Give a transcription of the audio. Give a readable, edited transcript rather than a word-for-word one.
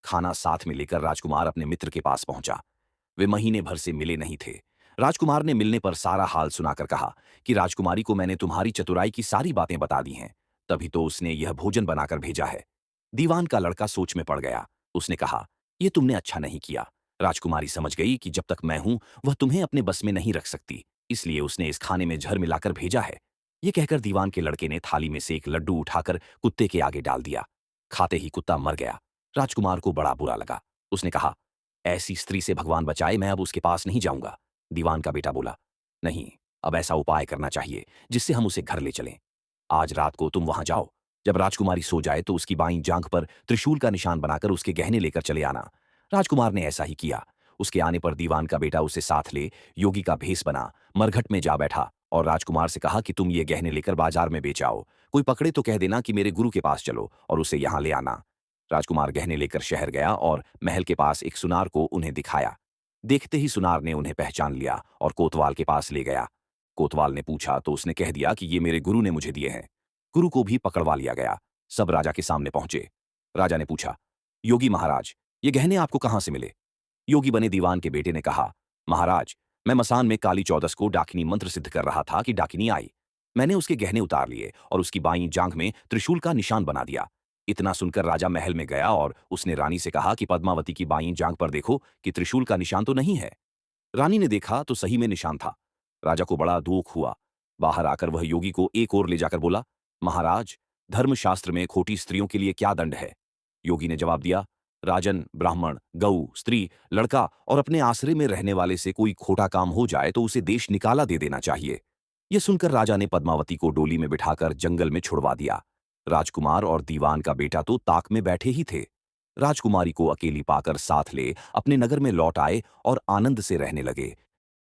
खाना साथ में लेकर राजकुमार अपने मित्र के पास पहुंचा। वे महीने भर से मिले नहीं थे। राजकुमार ने मिलने पर सारा हाल सुनाकर कहा कि राजकुमारी को मैंने तुम्हारी चतुराई की सारी बातें बता दी हैं, तभी तो उसने यह भोजन बनाकर भेजा है। दीवान का लड़का सोच में पड़ गया। उसने कहा, यह तुमने अच्छा नहीं किया। राजकुमारी समझ गई कि जब तक मैं हूं वह तुम्हें अपने बस में नहीं रख सकती, इसलिए उसने इस खाने में जहर मिलाकर भेजा है। यह कहकर दीवान के लड़के ने थाली में से एक लड्डू उठाकर कुत्ते के आगे डाल दिया। खाते ही कुत्ता मर गया। राजकुमार को बड़ा बुरा लगा। उसने कहा, ऐसी स्त्री से भगवान बचाए, मैं अब उसके पास नहीं जाऊंगा। दीवान का बेटा बोला, नहीं, अब ऐसा उपाय करना चाहिए जिससे हम उसे घर ले चलें। आज रात को तुम वहां जाओ। जब राजकुमारी सो जाए तो उसकी बाईं जांघ पर त्रिशूल का निशान बनाकर उसके गहने लेकर चले आना। राजकुमार ने ऐसा ही किया। उसके आने पर दीवान का बेटा उसे साथ ले योगी का भेष बना मरघट में जा बैठा और राजकुमार से कहा कि तुम ये गहने लेकर बाजार में बेच आओ। कोई पकड़े तो कह देना कि मेरे गुरु के पास चलो और उसे यहां ले आना। राजकुमार गहने लेकर शहर गया और महल के पास एक सुनार को उन्हें दिखाया। देखते ही सुनार ने उन्हें पहचान लिया और कोतवाल के पास ले गया। कोतवाल ने पूछा तो उसने कह दिया कि ये मेरे गुरु ने मुझे दिए हैं। गुरु को भी पकड़वा लिया गया। सब राजा के सामने पहुंचे। राजा ने पूछा, योगी महाराज, ये गहने आपको कहां से मिले? योगी बने दीवान के बेटे ने कहा, महाराज, मैं मसान में काली चौदस को डाकिनी मंत्र सिद्ध कर रहा था कि डाकिनी आई। मैंने उसके गहने उतार लिए और उसकी बाईं जांघ में त्रिशूल का निशान बना दिया। इतना सुनकर राजा महल में गया और उसने रानी से कहा कि पद्मावती की बाईं जांघ पर देखो कि त्रिशूल का निशान तो नहीं है। रानी ने देखा तो सही में निशान था। राजा को बड़ा दुख हुआ। बाहर आकर वह योगी को एक ओर ले जाकर बोला, महाराज, धर्मशास्त्र में खोटी स्त्रियों के लिए क्या दंड है? योगी ने जवाब दिया, राजन, ब्राह्मण, गऊ, स्त्री, लड़का और अपने आश्रय में रहने वाले से कोई खोटा काम हो जाए तो उसे देश निकाला दे देना चाहिए। यह सुनकर राजा ने पद्मावती को डोली में बिठाकर जंगल में छुड़वा दिया। राजकुमार और दीवान का बेटा तो ताक में बैठे ही थे। राजकुमारी को अकेली पाकर साथ ले अपने नगर में लौट आए और आनंद से रहने लगे।